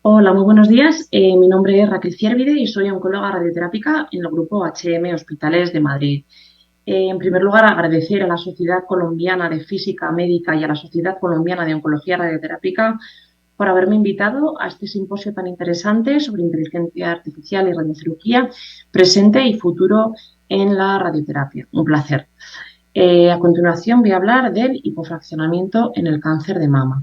Hola, muy buenos días. Mi nombre es Raquel Ciervide y soy oncóloga radioterápica en el grupo HM Hospitales de Madrid. En primer lugar, agradecer a la Sociedad Colombiana de Física Médica y a la Sociedad Colombiana de Oncología Radioterápica por haberme invitado a este simposio tan interesante sobre inteligencia artificial y radiocirugía, presente y futuro en la radioterapia. Un placer. A continuación voy a hablar del hipofraccionamiento en el cáncer de mama.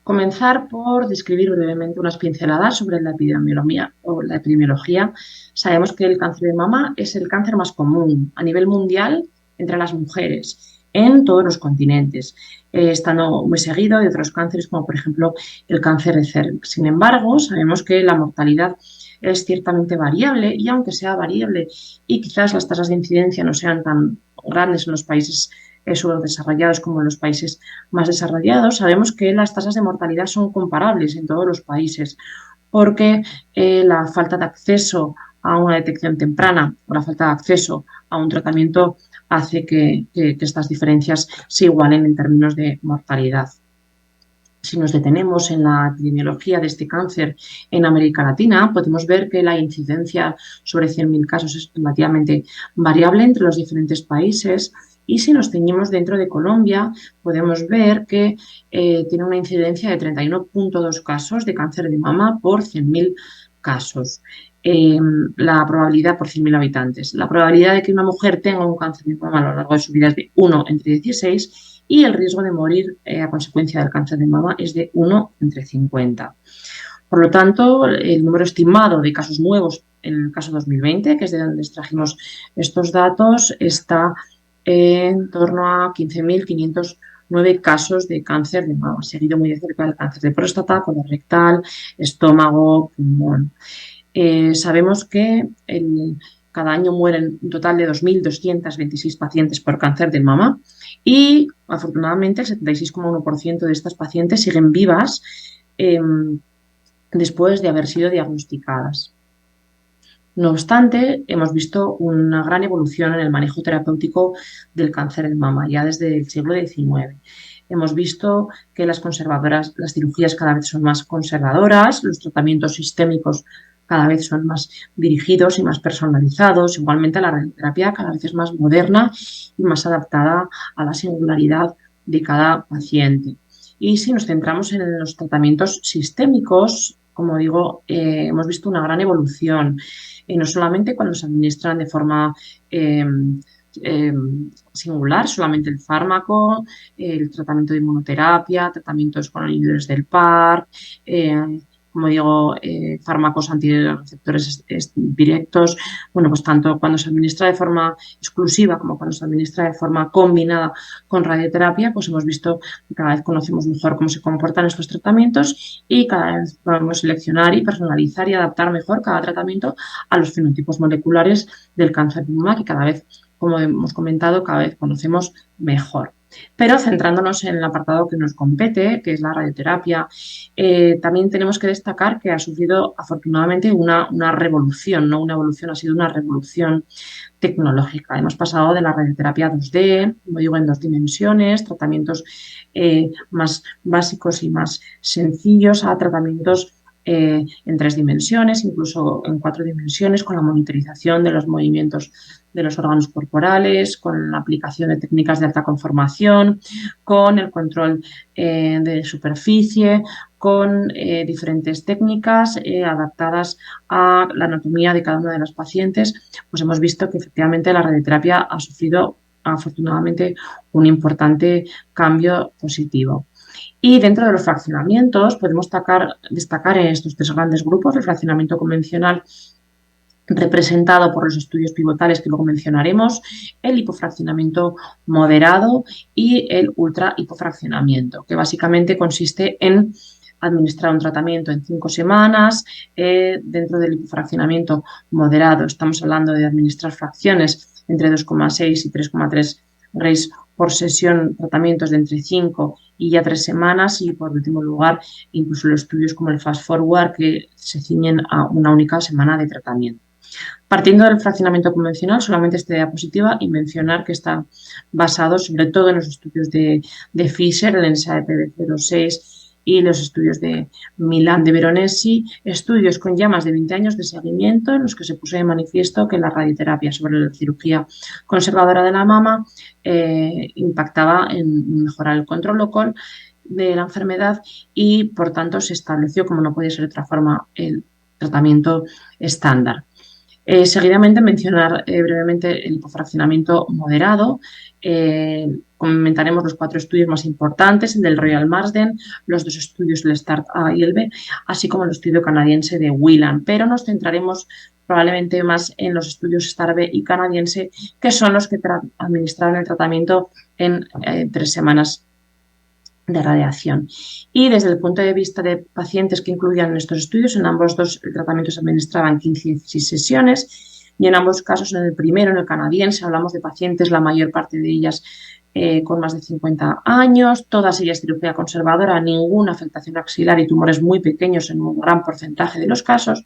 Comenzar por describir brevemente unas pinceladas sobre la epidemiología o la epidemiología. Sabemos que el cáncer de mama es el cáncer más común a nivel mundial entre las mujeres en todos los continentes, estando muy seguido de otros cánceres como por ejemplo el cáncer de cervix. Sin embargo, sabemos que la mortalidad es ciertamente variable y aunque sea variable y quizás las tasas de incidencia no sean tan grandes en los países subdesarrollados como en los países más desarrollados, sabemos que las tasas de mortalidad son comparables en todos los países porque la falta de acceso a una detección temprana o la falta de acceso a un tratamiento hace que estas diferencias se igualen en términos de mortalidad. Si nos detenemos en la epidemiología de este cáncer en América Latina, podemos ver que la incidencia sobre 100.000 casos es relativamente variable entre los diferentes países. Y si nos ceñimos dentro de Colombia, podemos ver que tiene una incidencia de 31,2 casos de cáncer de mama por 100.000 casos. La probabilidad por 100.000 habitantes. La probabilidad de que una mujer tenga un cáncer de mama a lo largo de su vida es de 1 entre 16 y el riesgo de morir a consecuencia del cáncer de mama es de 1 entre 50. Por lo tanto, el número estimado de casos nuevos en el caso 2020, que es de donde extrajimos estos datos, está en torno a 15.509 casos de cáncer de mama, seguido muy de cerca del cáncer de próstata, colorectal, estómago, pulmón. Sabemos que cada año mueren un total de 2.226 pacientes por cáncer de mama y afortunadamente el 76,1% de estas pacientes siguen vivas después de haber sido diagnosticadas. No obstante, hemos visto una gran evolución en el manejo terapéutico del cáncer de mama ya desde el siglo XIX. Hemos visto que las cirugías cada vez son más conservadoras, los tratamientos sistémicos cada vez son más dirigidos y más personalizados. Igualmente, la radioterapia cada vez es más moderna y más adaptada a la singularidad de cada paciente. Y si nos centramos en los tratamientos sistémicos, como digo, hemos visto una gran evolución. No solamente cuando se administran de forma singular, solamente el fármaco, el tratamiento de inmunoterapia, tratamientos con inhibidores del PARP, como digo, fármacos antirreceptores directos. Bueno, pues tanto cuando se administra de forma exclusiva como cuando se administra de forma combinada con radioterapia, pues hemos visto que cada vez conocemos mejor cómo se comportan estos tratamientos y cada vez podemos seleccionar y personalizar y adaptar mejor cada tratamiento a los fenotipos moleculares del cáncer de mama que cada vez, como hemos comentado, cada vez conocemos mejor. Pero centrándonos en el apartado que nos compete, que es la radioterapia, también tenemos que destacar que ha sufrido afortunadamente una revolución, no una evolución, ha sido una revolución tecnológica. Hemos pasado de la radioterapia 2D, como digo, en 2 dimensiones, tratamientos más básicos y más sencillos a tratamientos en 3 dimensiones, incluso en 4 dimensiones, con la monitorización de los movimientos de los órganos corporales, con la aplicación de técnicas de alta conformación, con el control de superficie, con diferentes técnicas adaptadas a la anatomía de cada una de las pacientes, pues hemos visto que efectivamente la radioterapia ha sufrido afortunadamente un importante cambio positivo. Y dentro de los fraccionamientos podemos destacar en estos 3 grandes grupos: el fraccionamiento convencional, representado por los estudios pivotales que luego mencionaremos, el hipofraccionamiento moderado y el ultra hipofraccionamiento, que básicamente consiste en administrar un tratamiento en 5 semanas. Dentro del hipofraccionamiento moderado estamos hablando de administrar fracciones entre 2,6 y 3,3 Grays por sesión, tratamientos de entre 5 y ya 3 semanas, y por último lugar incluso los estudios como el Fast Forward, que se ciñen a una única semana de tratamiento. Partiendo del fraccionamiento convencional, solamente esta diapositiva y mencionar que está basado sobre todo en los estudios de Fisher, el NSAID-PB06 y los estudios de Milán de Veronesi, estudios con ya más de 20 años de seguimiento en los que se puso de manifiesto que la radioterapia sobre la cirugía conservadora de la mama impactaba en mejorar el control local de la enfermedad y, por tanto, se estableció, como no podía ser de otra forma, el tratamiento estándar. Seguidamente mencionar brevemente el hipofraccionamiento moderado. Comentaremos los 4 estudios más importantes, el del Royal Marsden, los 2 estudios, el START-A y el B, así como el estudio canadiense de Whelan, pero nos centraremos probablemente más en los estudios STAR-B y canadiense, que son los que administraron el tratamiento en 3 semanas de radiación. Y desde el punto de vista de pacientes que incluían en estos estudios, en ambos dos el tratamiento se administraba en 15 y 16 sesiones y en ambos casos, en el primero, en el canadiense, hablamos de pacientes, la mayor parte de ellas con más de 50 años, todas ellas cirugía conservadora, ninguna afectación axilar y tumores muy pequeños en un gran porcentaje de los casos,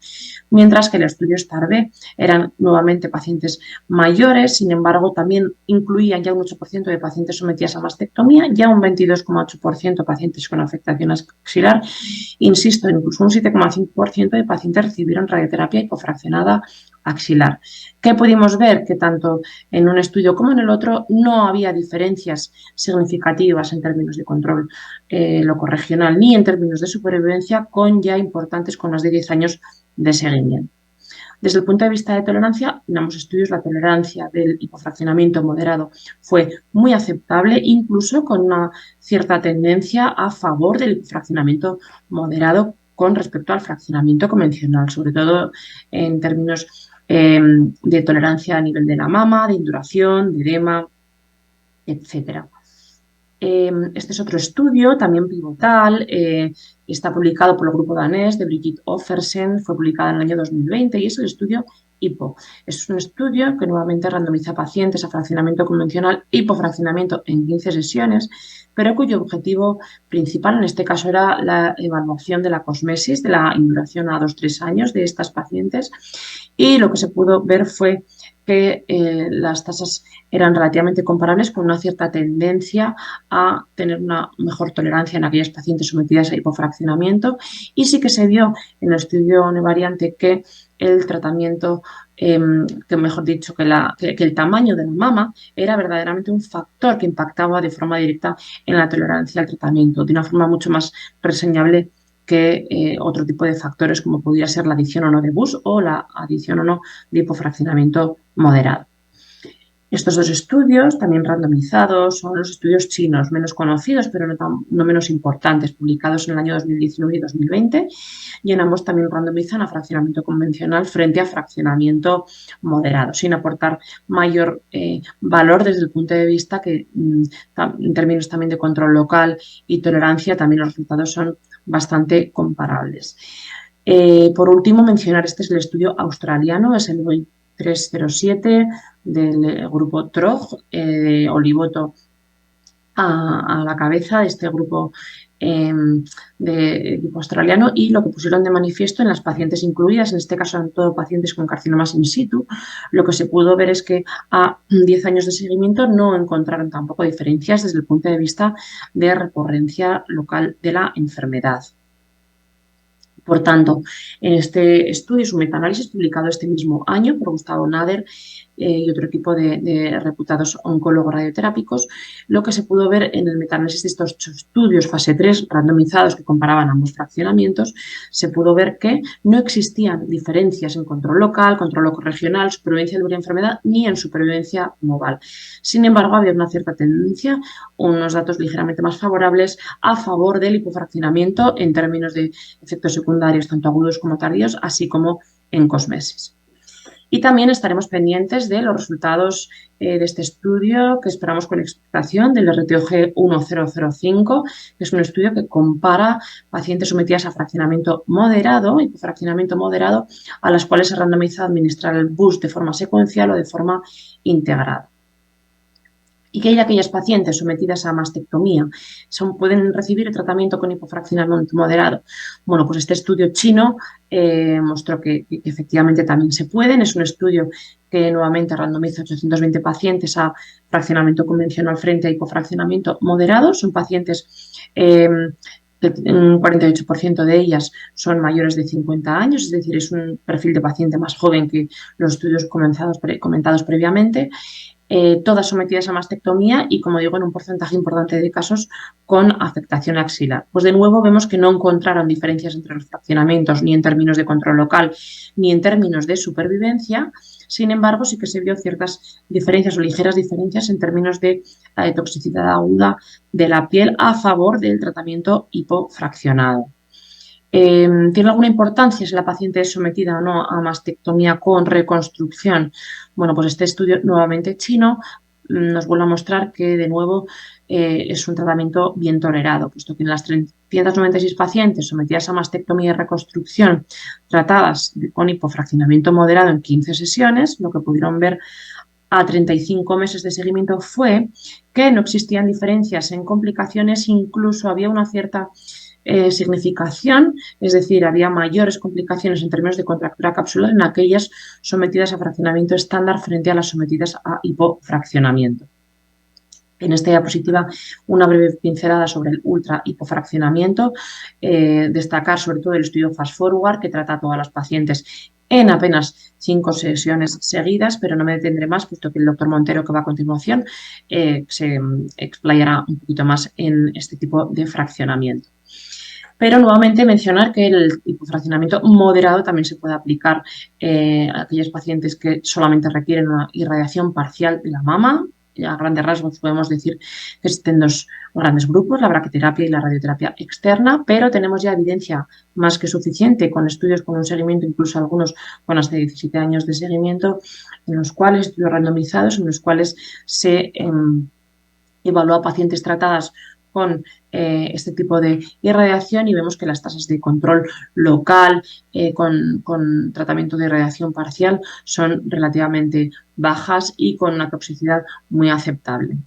mientras que el estudio STAR-B eran nuevamente pacientes mayores, sin embargo también incluían ya un 8% de pacientes sometidas a mastectomía, ya un 22,8% de pacientes con afectación axilar, insisto, incluso un 7,5% de pacientes recibieron radioterapia hipofraccionada axilar. ¿Qué pudimos ver? Que tanto en un estudio como en el otro no había diferencias significativas en términos de control locorregional ni en términos de supervivencia con ya importantes con más de 10 años de seguimiento. Desde el punto de vista de tolerancia, en ambos estudios la tolerancia del hipofraccionamiento moderado fue muy aceptable, incluso con una cierta tendencia a favor del hipofraccionamiento moderado con respecto al fraccionamiento convencional, sobre todo en términos de tolerancia a nivel de la mama, de induración, de edema, etc. Este es otro estudio, también pivotal, está publicado por el grupo danés de Brigitte Offersen, fue publicado en el año 2020 y es el estudio HIPO. Es un estudio que nuevamente randomiza pacientes a fraccionamiento convencional e hipofraccionamiento en 15 sesiones, pero cuyo objetivo principal en este caso era la evaluación de la cosmesis, de la induración a 2-3 años de estas pacientes, y lo que se pudo ver fue que las tasas eran relativamente comparables con una cierta tendencia a tener una mejor tolerancia en aquellas pacientes sometidas a hipofraccionamiento y sí que se vio en el estudio univariante que el tratamiento, que mejor dicho, que el tamaño de la mama era verdaderamente un factor que impactaba de forma directa en la tolerancia al tratamiento, de una forma mucho más reseñable que otro tipo de factores como podría ser la adición o no de BUS o la adición o no de hipofraccionamiento moderado. Estos 2 estudios, también randomizados, son los estudios chinos, menos conocidos, pero no menos importantes, publicados en el año 2019 y 2020, y en ambos también randomizan a fraccionamiento convencional frente a fraccionamiento moderado, sin aportar mayor valor desde el punto de vista que, en términos también de control local y tolerancia, también los resultados son bastante comparables. Por último, mencionar, este es el estudio australiano, es el 307 del grupo TROG, Olivoto a la cabeza de este grupo de equipo australiano, y lo que pusieron de manifiesto en las pacientes incluidas, en este caso en todo pacientes con carcinomas in situ, lo que se pudo ver es que a 10 años de seguimiento no encontraron tampoco diferencias desde el punto de vista de recurrencia local de la enfermedad. Por tanto, en este estudio es un metaanálisis publicado este mismo año por Gustavo Nader y otro equipo de reputados oncólogos radioterápicos, lo que se pudo ver en el metaanálisis de estos 8 estudios fase 3 randomizados que comparaban ambos fraccionamientos, se pudo ver que no existían diferencias en control local, control locorregional, supervivencia de la enfermedad ni en supervivencia global. Sin embargo, había una cierta tendencia, unos datos ligeramente más favorables a favor del hipofraccionamiento en términos de efectos secundarios tanto agudos como tardíos, así como en cosmesis. Y también estaremos pendientes de los resultados de este estudio que esperamos con expectación del RTOG 1005, que es un estudio que compara pacientes sometidas a fraccionamiento moderado, hipofraccionamiento moderado, a las cuales se randomiza a administrar el BUS de forma secuencial o de forma integrada. Y que aquellas pacientes sometidas a mastectomía pueden recibir el tratamiento con hipofraccionamiento moderado. Bueno, pues este estudio chino mostró que efectivamente también se pueden. Es un estudio que nuevamente randomiza 820 pacientes a fraccionamiento convencional frente a hipofraccionamiento moderado. Son pacientes un 48% de ellas son mayores de 50 años, es decir, es un perfil de paciente más joven que los estudios comentados previamente, todas sometidas a mastectomía y, como digo, en un porcentaje importante de casos con afectación axilar. Pues de nuevo vemos que no encontraron diferencias entre los fraccionamientos ni en términos de control local ni en términos de supervivencia. Sin embargo, sí que se vio ciertas diferencias o ligeras diferencias en términos de toxicidad aguda de la piel a favor del tratamiento hipofraccionado. ¿Tiene alguna importancia si la paciente es sometida o no a mastectomía con reconstrucción? Bueno, pues este estudio nuevamente chino nos vuelve a mostrar que de nuevo es un tratamiento bien tolerado, puesto que en las 396 pacientes sometidas a mastectomía y reconstrucción tratadas con hipofraccionamiento moderado en 15 sesiones, lo que pudieron ver a 35 meses de seguimiento fue que no existían diferencias en complicaciones, incluso había una cierta significación, es decir, había mayores complicaciones en términos de contractura capsular en aquellas sometidas a fraccionamiento estándar frente a las sometidas a hipofraccionamiento. En esta diapositiva, una breve pincelada sobre el ultra hipofraccionamiento, destacar sobre todo el estudio Fast Forward, que trata a todas las pacientes en apenas 5 sesiones seguidas, pero no me detendré más, puesto que el doctor Montero, que va a continuación, se explayará un poquito más en este tipo de fraccionamiento. Pero nuevamente mencionar que el hipofraccionamiento moderado también se puede aplicar a aquellas pacientes que solamente requieren una irradiación parcial de la mama. A grandes rasgos podemos decir que existen dos grandes grupos, la braquiterapia y la radioterapia externa, pero tenemos ya evidencia más que suficiente con estudios con un seguimiento, incluso algunos con hasta 17 años de seguimiento, en los cuales, estudios randomizados, en los cuales se evalúa a pacientes tratadas con este tipo de irradiación y vemos que las tasas de control local con tratamiento de irradiación parcial son relativamente bajas y con una toxicidad muy aceptable.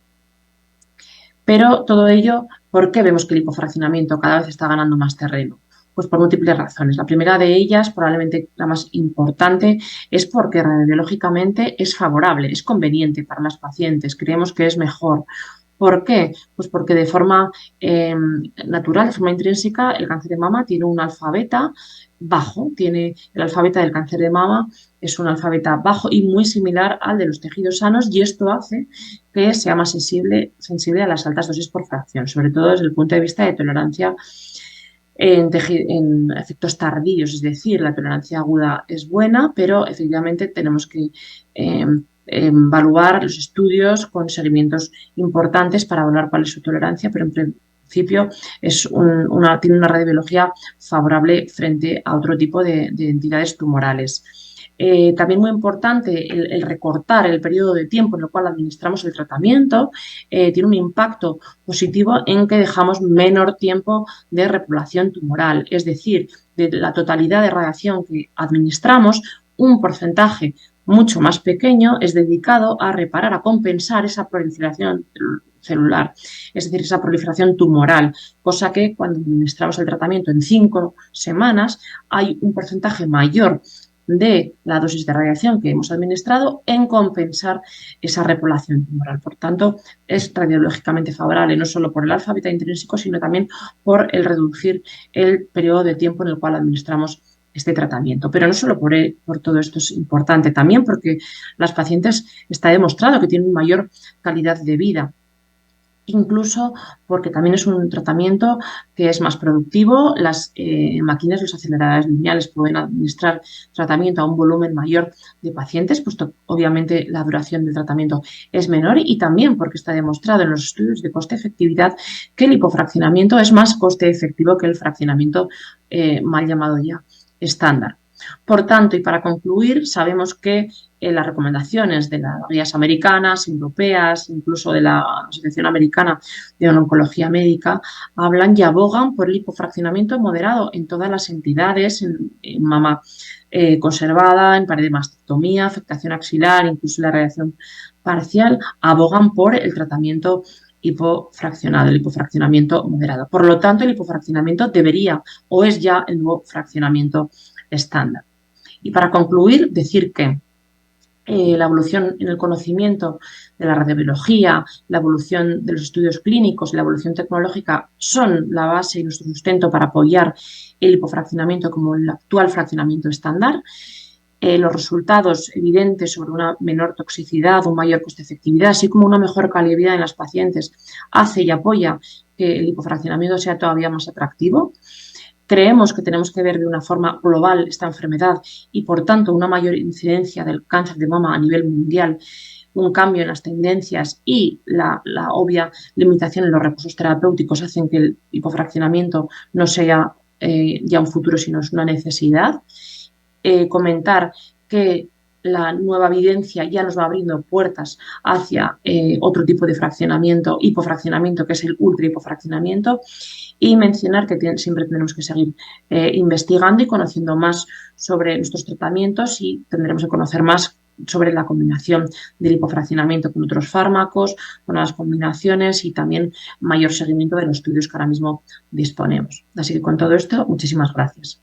Pero todo ello, ¿por qué vemos que el hipofraccionamiento cada vez está ganando más terreno? Pues por múltiples razones. La primera de ellas, probablemente la más importante, es porque radiológicamente es favorable, es conveniente para las pacientes, creemos que es mejor. ¿Por qué? Pues porque de forma natural, de forma intrínseca, el cáncer de mama tiene un alfa beta bajo, tiene el alfa beta del cáncer de mama, es un alfa beta bajo y muy similar al de los tejidos sanos, y esto hace que sea más sensible a las altas dosis por fracción, sobre todo desde el punto de vista de tolerancia en efectos tardíos, es decir, la tolerancia aguda es buena, pero efectivamente tenemos que evaluar los estudios con seguimientos importantes para evaluar cuál es su tolerancia, pero en principio tiene una radiología favorable frente a otro tipo de entidades tumorales. También muy importante el recortar el periodo de tiempo en el cual administramos el tratamiento tiene un impacto positivo en que dejamos menor tiempo de repoblación tumoral, es decir, de la totalidad de radiación que administramos, un porcentaje mucho más pequeño es dedicado a reparar, a compensar esa proliferación celular, es decir, esa proliferación tumoral, cosa que cuando administramos el tratamiento en 5 semanas hay un porcentaje mayor de la dosis de radiación que hemos administrado en compensar esa repoblación tumoral. Por tanto, es radiológicamente favorable no solo por el alfa beta intrínseco, sino también por el reducir el periodo de tiempo en el cual administramos este tratamiento. Pero no solo por todo esto es importante, también porque las pacientes está demostrado que tienen mayor calidad de vida, incluso porque también es un tratamiento que es más productivo. Las máquinas, los aceleradores lineales pueden administrar tratamiento a un volumen mayor de pacientes, puesto obviamente la duración del tratamiento es menor, y también porque está demostrado en los estudios de coste-efectividad que el hipofraccionamiento es más coste efectivo que el fraccionamiento mal llamado ya estándar. Por tanto, y para concluir, sabemos que las recomendaciones de las guías americanas, europeas, incluso de la Asociación Americana de Oncología Médica, hablan y abogan por el hipofraccionamiento moderado en todas las entidades, en mama conservada, en pared de mastectomía, afectación axilar, incluso la radiación parcial, abogan por el tratamiento hipofraccionado, el hipofraccionamiento moderado. Por lo tanto, el hipofraccionamiento debería o es ya el nuevo fraccionamiento estándar. Y para concluir, decir que la evolución en el conocimiento de la radiobiología, la evolución de los estudios clínicos y la evolución tecnológica son la base y nuestro sustento para apoyar el hipofraccionamiento como el actual fraccionamiento estándar. Los resultados evidentes sobre una menor toxicidad, un mayor coste-efectividad, así como una mejor calidad de vida en las pacientes, hace y apoya que el hipofraccionamiento sea todavía más atractivo. Creemos que tenemos que ver de una forma global esta enfermedad y, por tanto, una mayor incidencia del cáncer de mama a nivel mundial, un cambio en las tendencias y la obvia limitación en los recursos terapéuticos hacen que el hipofraccionamiento no sea ya un futuro, sino es una necesidad. Comentar que la nueva evidencia ya nos va abriendo puertas hacia otro tipo de fraccionamiento, hipofraccionamiento, que es el ultra hipofraccionamiento, y mencionar que siempre tenemos que seguir investigando y conociendo más sobre nuestros tratamientos y tendremos que conocer más sobre la combinación del hipofraccionamiento con otros fármacos, con las combinaciones y también mayor seguimiento de los estudios que ahora mismo disponemos. Así que con todo esto, muchísimas gracias.